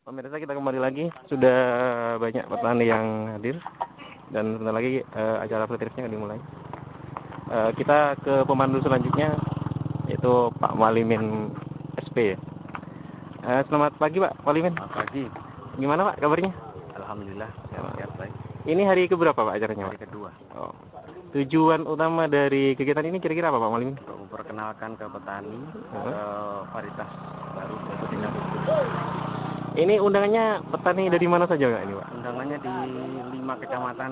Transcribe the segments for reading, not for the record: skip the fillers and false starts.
Pemirsa, kita kembali lagi. Sudah banyak petani yang hadir dan sebentar lagi acara petirnya akan dimulai. Kita ke pemandu selanjutnya, yaitu Pak Malimin SP ya. Selamat pagi Pak Malimin. Selamat pagi. Gimana Pak kabarnya? Alhamdulillah sehat baik. Ini hari keberapa Pak acaranya Hari Pak? kedua. Oh. Tujuan utama dari kegiatan ini kira-kira apa Pak Malimin? Untuk memperkenalkan ke petani varietas baru yaitu Dina. Ini undangannya petani dari mana saja Pak ini Pak? Undangannya di 5 kecamatan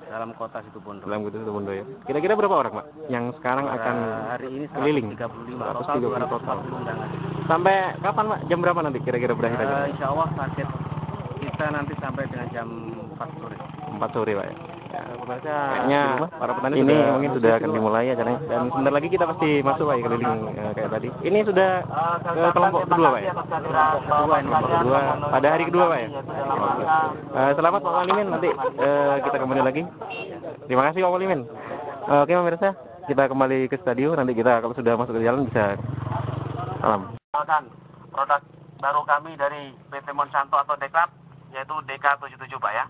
dalam kota Situbondo. Dalam kota Situbondo ya. Kira-kira berapa orang Pak yang sekarang akan hari ini keliling? 135 total 240 undangan. Sampai kapan Pak? Jam berapa nanti kira-kira berakhir acara? Insya Allah target kita nanti sampai dengan jam 4 sore. 4 sore Pak ya. Kayaknya para petani ini mungkin sudah akan dimulai acaranya, dan sebentar lagi kita pasti masuk Pak ya, keliling kayak tadi. Ini sudah kelompok kedua Pak ya? Kedua, pada hari kedua Pak ya? Oke. Selamat Pak Malimin, nanti kita kembali lagi. Terima kasih Pak Malimin. Oke pemirsa, kita kembali ke studio, nanti kita kalau sudah masuk ke jalan bisa salam. Produk baru kami dari PT Monsanto atau Dekap, yaitu DK77 Pak ya.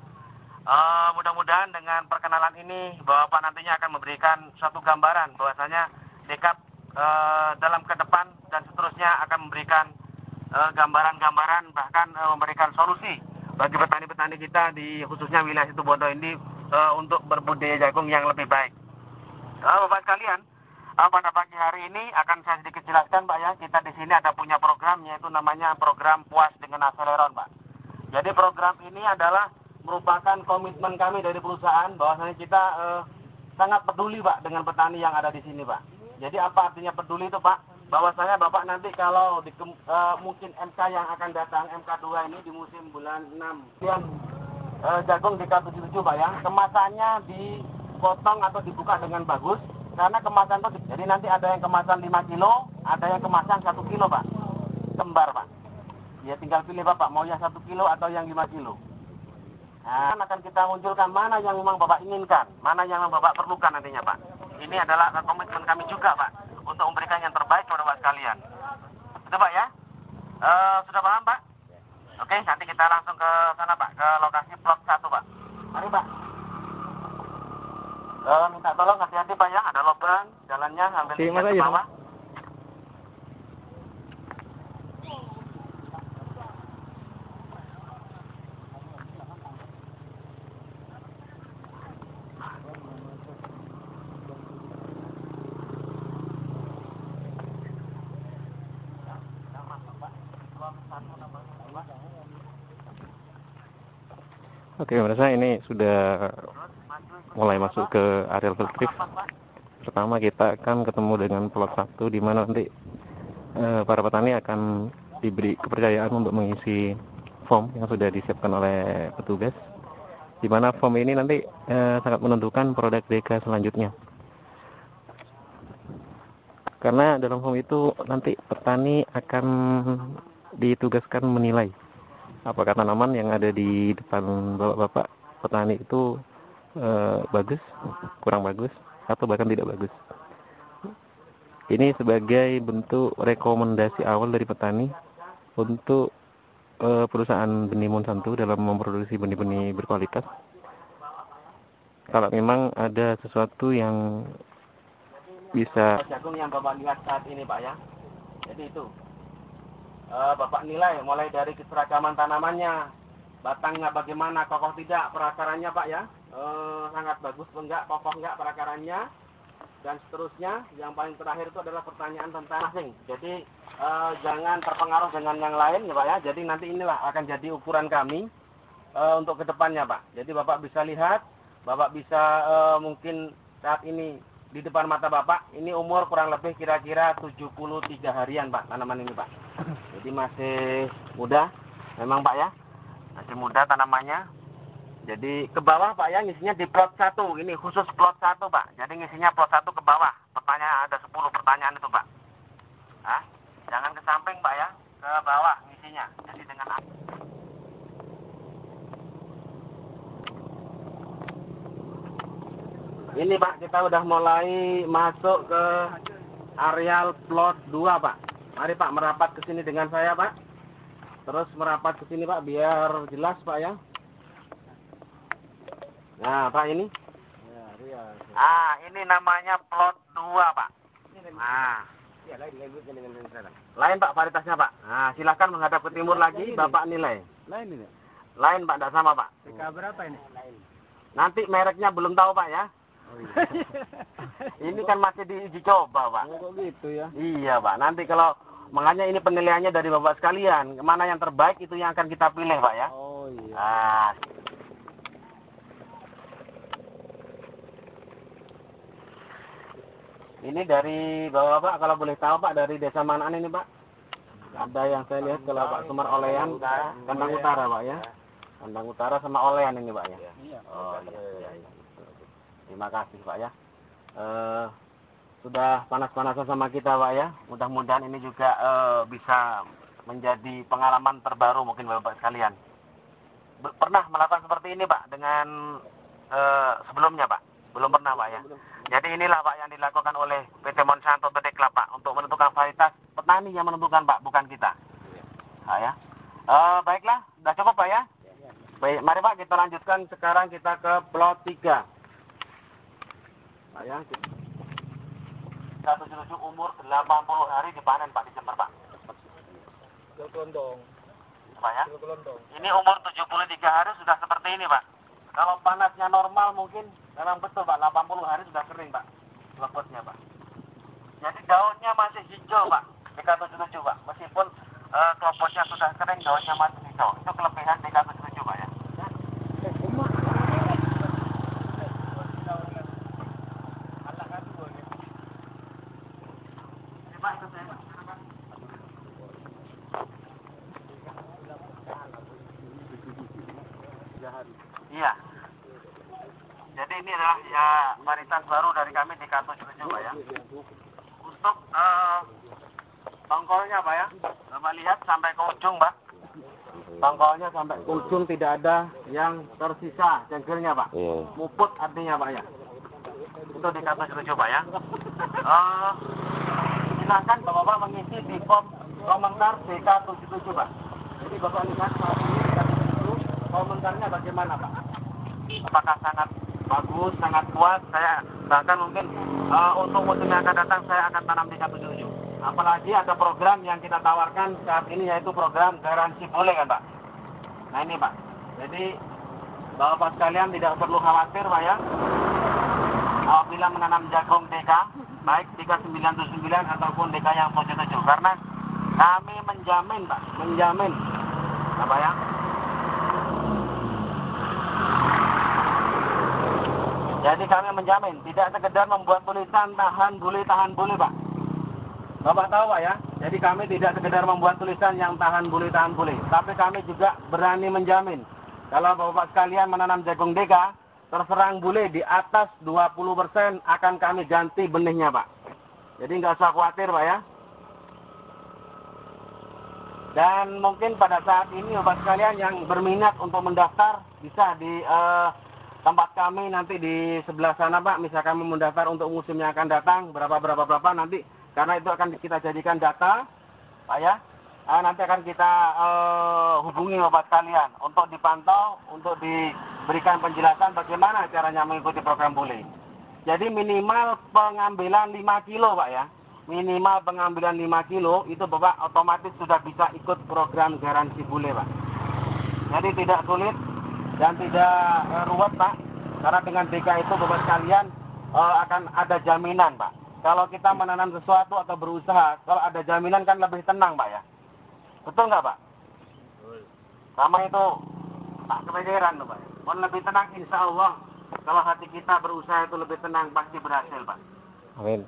Mudah-mudahan dengan perkenalan ini Bapak nantinya akan memberikan suatu gambaran bahwasanya Dekap dalam ke depan dan seterusnya akan memberikan gambaran-gambaran, bahkan memberikan solusi bagi petani-petani kita di khususnya wilayah Situbondo ini untuk berbudidaya jagung yang lebih baik. Bapak sekalian, pada pagi hari ini akan saya sedikit jelaskan Pak ya, kita di sini ada punya program yaitu namanya program Puas dengan Aceleron Pak. Jadi program ini adalah merupakan komitmen kami dari perusahaan bahwasanya kita sangat peduli Pak dengan petani yang ada di sini Pak. Jadi apa artinya peduli itu Pak? Bahwasanya Bapak nanti kalau mungkin MK yang akan datang, MK2 ini di musim bulan 6 yang jagung DK77 Pak ya, kemasannya dipotong atau dibuka dengan bagus karena kemasan itu, jadi nanti ada yang kemasan 5 kilo, ada yang kemasan 1 kilo Pak, kembar Pak. Ya tinggal pilih Bapak mau yang 1 kilo atau yang 5 kilo. Nah, akan kita munculkan mana yang memang Bapak inginkan, mana yang memang Bapak perlukan nantinya Pak. Ini adalah komitmen kami juga Pak, untuk memberikan yang terbaik kepada Bapak sekalian. Betul Pak ya? Sudah paham Pak? Oke, nanti kita langsung ke sana Pak, ke lokasi plot 1 Pak. Mari Pak. Minta tolong hati-hati Pak ya, ada lubang, jalannya sambil lihat ke bawah. Oke pemirsa, ini sudah mulai masuk ke areal produktif. Pertama kita akan ketemu dengan plot 1 di mana nanti para petani akan diberi kepercayaan untuk mengisi form yang sudah disiapkan oleh petugas, di mana form ini nanti sangat menentukan produk DK selanjutnya. Karena dalam form itu nanti petani akan ditugaskan menilai apakah tanaman yang ada di depan bapak petani itu bagus, kurang bagus, atau bahkan tidak bagus. Ini sebagai bentuk rekomendasi awal dari petani untuk perusahaan benih Monsanto dalam memproduksi benih-benih berkualitas. Kalau memang ada sesuatu yang bisa jagung yang Bapak lihat saat ini Pak ya, jadi itu Bapak nilai mulai dari keseragaman tanamannya, batangnya bagaimana, kokoh tidak perakarannya Pak ya, sangat bagus enggak, kokoh enggak perakarannya, dan seterusnya. Yang paling terakhir itu adalah pertanyaan tentang masing. Jadi jangan terpengaruh dengan yang lain ya Pak ya. Jadi nanti inilah akan jadi ukuran kami untuk kedepannya Pak. Jadi Bapak bisa lihat, Bapak bisa mungkin saat ini di depan mata Bapak, ini umur kurang lebih kira-kira 73 harian Pak, tanaman ini Pak. Jadi masih muda memang Pak ya, masih muda tanamannya. Jadi ke bawah Pak ya, ngisinya di plot 1, ini khusus plot 1 Pak. Jadi ngisinya plot 1 ke bawah, pertanyaan ada 10 pertanyaan itu Pak. Hah? Jangan ke samping Pak ya, ke bawah ngisinya. Jadi dengan ini Pak, kita udah mulai masuk ke areal plot 2 Pak. Mari Pak merapat ke sini dengan saya Pak. terus merapat ke sini Pak biar jelas Pak ya. Nah Pak ini. Ini namanya plot 2 Pak. Nah. Lain Pak varietasnya Pak. Nah silahkan menghadap ke timur lagi Bapak nilai. Lain Pak, tidak sama Pak. TK berapa ini? Nanti mereknya belum tahu Pak ya. Oh, iya. Ini kan masih diuji coba Pak. Oh gitu ya. Iya Pak, nanti kalau makanya ini penilaiannya dari Bapak sekalian, mana yang terbaik itu yang akan kita pilih Pak ya. Oh iya. Ini dari Bapak kalau boleh tahu Pak, dari desa manaan ini Pak? Ada yang saya lihat kalau Pak Sumar Olean, Kandang Utara Pak ya. Kandang Utara sama Olean ini Pak ya. Oh iya. Terima kasih Pak ya. Sudah panas-panasan sama kita Pak ya. Mudah-mudahan ini juga bisa menjadi pengalaman terbaru mungkin Bapak sekalian. Pernah melakukan seperti ini Pak dengan sebelumnya Pak? Belum pernah Pak ya. Jadi inilah Pak yang dilakukan oleh PT Monsanto Dekla Pak untuk menentukan varietas, petani yang menentukan Pak, bukan kita. Nah, ya. Baiklah, sudah cukup Pak ya. Baik, mari Pak kita lanjutkan sekarang kita ke plot 3. Pak ya. 177 umur 80 hari dipanen Pak di Jember Pak. Gelondong. Pak ya. Gelondong. Ini umur 73 hari sudah seperti ini Pak. Kalau panasnya normal mungkin memang betul Pak, 80 hari sudah kering Pak. Lepetnya Pak. Jadi daunnya masih hijau Pak. DK77 Pak. Meskipun kelopotnya sudah kering, daunnya masih hijau. Itu kelebihan DK77 Pak ya. Iya. Jadi ini adalah ya varietas baru dari kami di DK77 Pak ya. Untuk tongkolnya Pak ya, Bapak lihat sampai ke ujung Pak. Tongkolnya sampai ke ujung tidak ada yang tersisa cengkirnya Pak. Muput artinya Pak ya. Itu di DK77 Pak ya. Silakan Bapak mengisi di form komentar DK77 Pak. Jadi Bapak lihat saat ini DK77 komentarnya bagaimana Pak? Apakah sangat bagus, sangat kuat? Saya bahkan mungkin untuk musim yang akan datang saya akan tanam DK77. Apalagi ada program yang kita tawarkan saat ini yaitu program garansi boleh kan Pak? Nah ini Pak. Jadi Bapak sekalian tidak perlu khawatir Pak ya. Apabila menanam jagung DK, baik DK99 ataupun DK yang 77, karena kami menjamin Pak, menjamin apa ya? Jadi kami menjamin tidak sekedar membuat tulisan tahan bule Pak. Bapak tahu Pak ya, jadi kami tidak sekedar membuat tulisan yang tahan bule, tapi kami juga berani menjamin kalau Bapak sekalian menanam jagung DK terserang bule di atas 20% akan kami ganti benihnya Pak. Jadi nggak usah khawatir Pak ya. Dan mungkin pada saat ini Bapak sekalian yang berminat untuk mendaftar bisa di tempat kami nanti di sebelah sana Pak. Misalkan mau mendaftar untuk musim yang akan datang berapa nanti, karena itu akan kita jadikan data Pak ya. Nanti akan kita hubungi Bapak sekalian untuk dipantau, untuk diberikan penjelasan bagaimana caranya mengikuti program bule. Jadi minimal pengambilan 5 kilo Pak ya. Minimal pengambilan 5 kilo itu Bapak otomatis sudah bisa ikut program garansi bule Pak. Jadi tidak sulit dan tidak ruwet Pak. Karena dengan DK itu Bapak sekalian akan ada jaminan Pak. Kalau kita menanam sesuatu atau berusaha, kalau ada jaminan kan lebih tenang Pak ya. Betul nggak Pak? Betul. Sama itu Pak kepikiran Pak. Mau lebih tenang insya Allah. Kalau hati kita berusaha itu lebih tenang pasti berhasil Pak. Amin.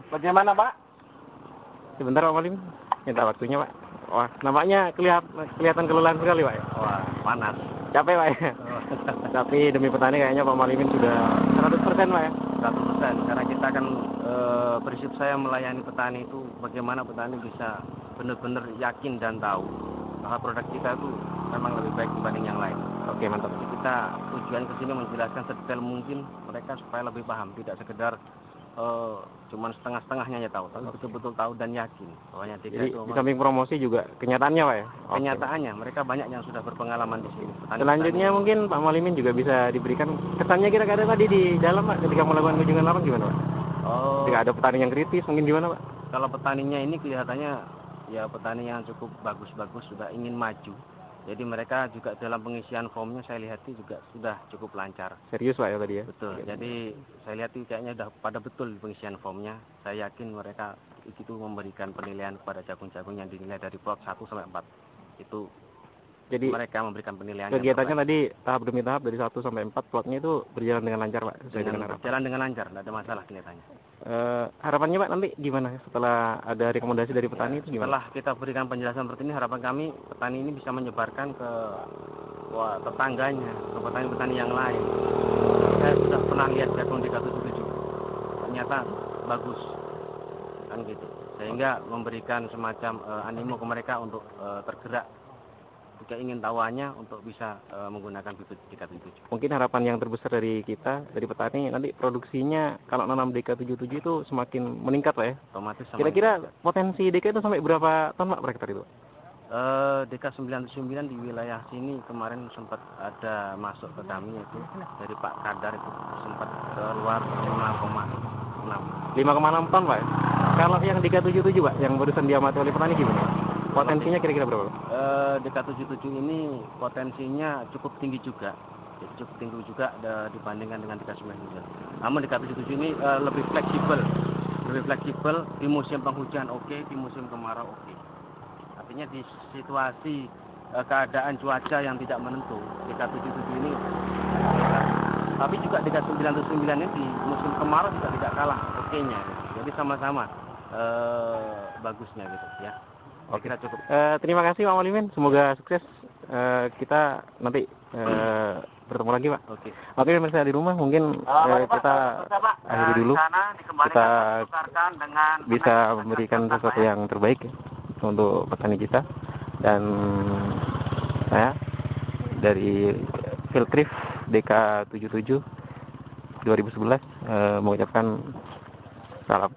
Bagaimana Pak? Sebentar Pak Malim, minta waktunya Pak. Wah, nampaknya kelihatan kelelahan sekali Pak. Wah, panas. Capek Pak ya. Tapi demi petani kayaknya Pak Malimin sudah 100% Pak ya. 100%, karena kita kan prinsip saya melayani petani itu bagaimana petani bisa benar-benar yakin dan tahu bahwa produk kita itu memang lebih baik dibanding yang lain. Oke, mantap. Jadi kita tujuan kesini menjelaskan sedetail mungkin mereka supaya lebih paham, tidak sekedar cuman setengah-setengahnya aja tahu, tapi betul-betul tahu dan yakin bahwanya DK Jadi itu di samping promosi juga kenyataannya Pak ya? Oke. kenyataannya mereka banyak yang sudah berpengalaman di sini. Selanjutnya mungkin Pak Malimin juga bisa diberikan kesannya kira-kira tadi di dalam Pak ketika melakukan kunjungan lapangan gimana Pak? Oh, Ketika ada petani yang kritis mungkin gimana Pak? kalau petaninya ini kelihatannya ya petani yang cukup bagus-bagus, sudah ingin maju. Jadi mereka juga dalam pengisian formnya saya lihat juga sudah cukup lancar. Serius Pak ya tadi ya? Betul. Jadi saya lihat kayaknya sudah pada betul pengisian formnya. Saya yakin mereka itu memberikan penilaian kepada jagung-jagung yang dinilai dari plot 1 sampai 4. Itu Jadi mereka memberikan penilaian kegiatannya tadi tahap demi tahap dari 1 sampai 4 plotnya itu berjalan dengan lancar Pak? Sesuai dengan harapan. berjalan dengan lancar, tidak ada masalah kelihatannya. Harapannya Pak nanti gimana setelah ada rekomendasi dari petani itu gimana? Setelah kita berikan penjelasan seperti ini, harapan kami petani ini bisa menyebarkan ke tetangganya, ke petani-petani yang lain. Saya sudah pernah lihat jagung DK77, ternyata bagus, kan gitu. Sehingga memberikan semacam animo ke mereka untuk tergerak jika ingin tahuannya untuk bisa menggunakan bibit DK77. Mungkin harapan yang terbesar dari kita, dari petani, nanti produksinya kalau nanam DK77 itu semakin meningkat Pak ya? Otomatis sama Kira-kira potensi DK itu sampai berapa ton Pak per hektar itu? DK99 di wilayah sini kemarin sempat ada masuk ke kami itu dari Pak Kadar itu sempat keluar 5,6. 5,6 ton Pak ya? Kalau yang DK77 Pak, yang barusan diamati oleh petani gimana? Potensinya kira-kira berapa Pak? DK77 ini potensinya cukup tinggi juga, dibandingkan dengan DK99. Namun DK77 ini lebih fleksibel di musim penghujan oke, di musim kemarau oke. Artinya di situasi keadaan cuaca yang tidak menentu, DK77 ini tapi juga DK99 ini di musim kemarau juga tidak kalah oke-nya. Jadi sama-sama bagusnya gitu ya. Oke, cukup. Terima kasih Pak Malimin, semoga sukses. Kita nanti bertemu lagi Pak. Oke, pemirsa di rumah mungkin kita akhiri dulu. Kita bisa memberikan sesuatu yang terbaik ya, untuk petani kita. Dan saya dari Fieldcraft DK77 2011 mengucapkan salam.